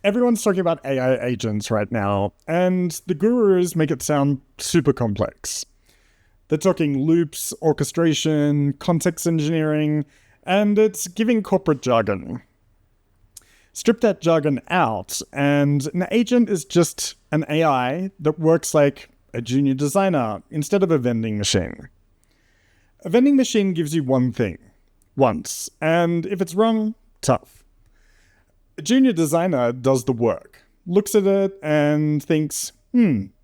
Everyone's talking about AI agents right now, and the gurus make it sound super complex. They're talking loops, orchestration, context engineering, and it's giving corporate jargon. Strip that jargon out, and an agent is just an AI that works like a junior designer instead of a vending machine. A vending machine gives you one thing, once, and if it's wrong, tough. A junior designer does the work, looks at it and thinks,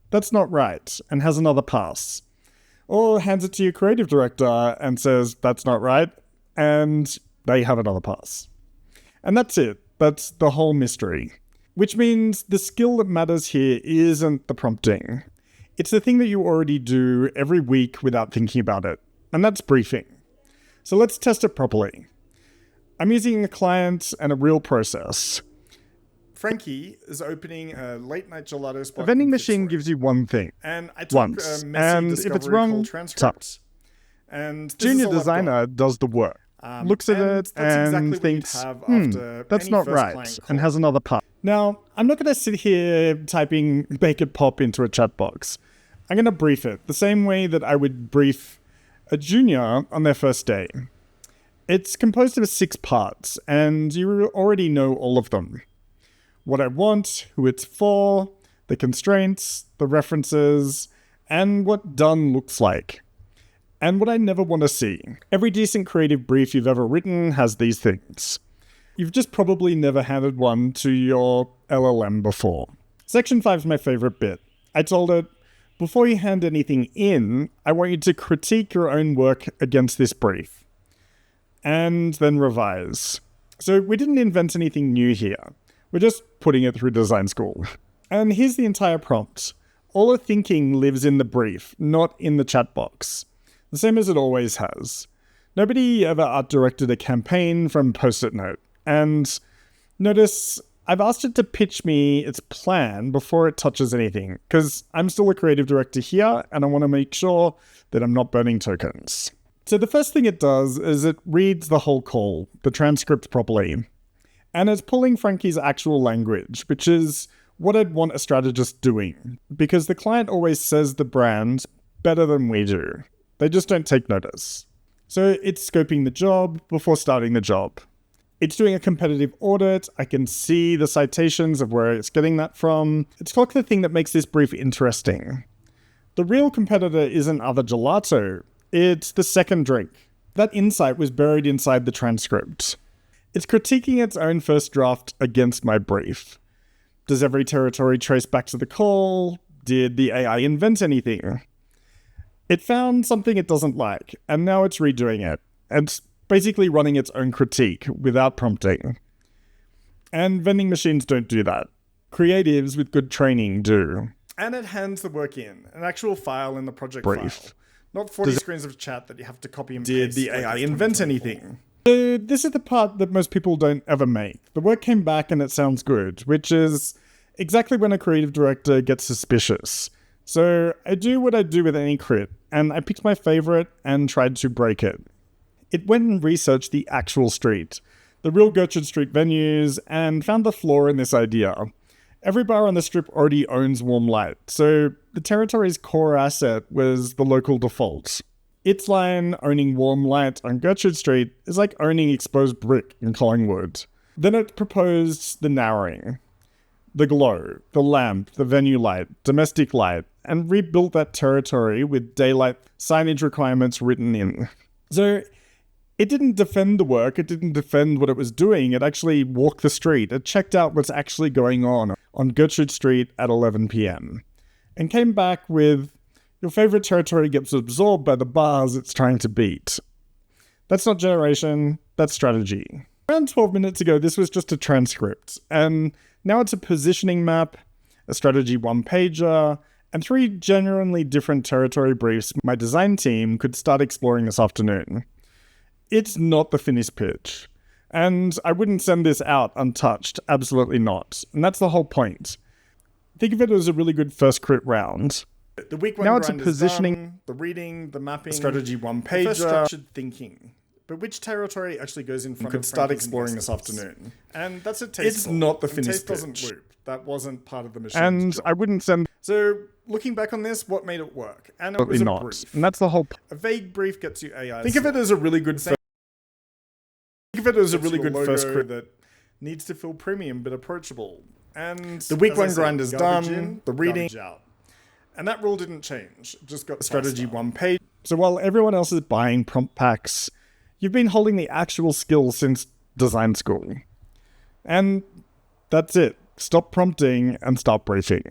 that's not right, and has another pass. Or hands it to your creative director and says, that's not right, and they have another pass. And that's it. That's the whole mystery. Which means the skill that matters here isn't the prompting. It's the thing that you already do every week without thinking about it, and that's briefing. So let's test it properly. I'm using a client and a real process. Frankie is opening a late-night gelato spot. A vending machine gives you one thing, and I took once, and if it's wrong, tough. And junior designer does the work, looks at it and thinks, that's not right, and has another part. Now, I'm not going to sit here typing "make it pop" into a chat box. I'm going to brief it the same way that I would brief a junior on their first day. It's composed of 6 parts, and you already know all of them. What I want, who it's for, the constraints, the references, and what done looks like. And what I never want to see. Every decent creative brief you've ever written has these things. You've just probably never handed one to your LLM before. Section 5 is my favorite bit. I told it, before you hand anything in, I want you to critique your own work against this brief. And then revise. So we didn't invent anything new here. We're just putting it through design school. And here's the entire prompt. All the thinking lives in the brief, not in the chat box. The same as it always has. Nobody ever art-directed a campaign from Post-it note. And notice, I've asked it to pitch me its plan before it touches anything, because I'm still a creative director here, and I want to make sure that I'm not burning tokens. So the first thing it does is it reads the whole call, the transcript properly. And it's pulling Frankie's actual language, which is what I'd want a strategist doing, because the client always says the brand better than we do. They just don't take notice. So it's scoping the job before starting the job. It's doing a competitive audit. I can see the citations of where it's getting that from. It's clocked the thing that makes this brief interesting. The real competitor isn't other gelato. It's the second drink. That insight was buried inside the transcript. It's critiquing its own first draft against my brief. Does every territory trace back to the call? Did the AI invent anything? It found something it doesn't like, and now it's redoing it. It's basically running its own critique without prompting. And vending machines don't do that. Creatives with good training do. And it hands the work in, an actual file in the project file. Not 40 screens of chat that you have to copy and paste. Did the AI invent anything? This is the part that most people don't ever make. The work came back and it sounds good, which is exactly when a creative director gets suspicious. So I do what I do with any crit, and I picked my favorite and tried to break it. It went and researched the actual street, the real Gertrude Street venues, and found the flaw in this idea. Every bar on the strip already owns warm light, so the territory's core asset was the local default. Its line, owning warm light on Gertrude Street, is like owning exposed brick in Collingwood. Then it proposed the narrowing, the glow, the lamp, the venue light, domestic light, and rebuilt that territory with daylight signage requirements written in. So it didn't defend the work, it didn't defend what it was doing, it actually walked the street, it checked out what's actually going on Gertrude Street at 11 p.m. and came back with, your favorite territory gets absorbed by the bars it's trying to beat. That's not generation, that's strategy. Around 12 minutes ago, this was just a transcript, and now it's a positioning map, a strategy one-pager, and 3 genuinely different territory briefs my design team could start exploring this afternoon. It's not the finished pitch. And I wouldn't send this out untouched, absolutely not. And that's the whole point. Think of it as a really good first crit round. The week one now it's a positioning, done, the reading, the mapping, strategy one pager, the first structured thinking. But which territory actually goes in front could of start Frankie's exploring this investments? afternoon. And that's a taste. It's not the finished taste doesn't pitch. loop. That wasn't part of the machine. And I wouldn't send So looking back on this, what made it work? And it was a brief. And that's the whole A vague brief gets you AI. Think of it as a really good first script that needs to feel premium but approachable. And the week as I one said, grind is garbage done, in, the reading garbage out. And that rule didn't change. It just got strategy faster. 1 page. So while everyone else is buying prompt packs, you've been holding the actual skill since design school. And that's it. Stop prompting and start briefing.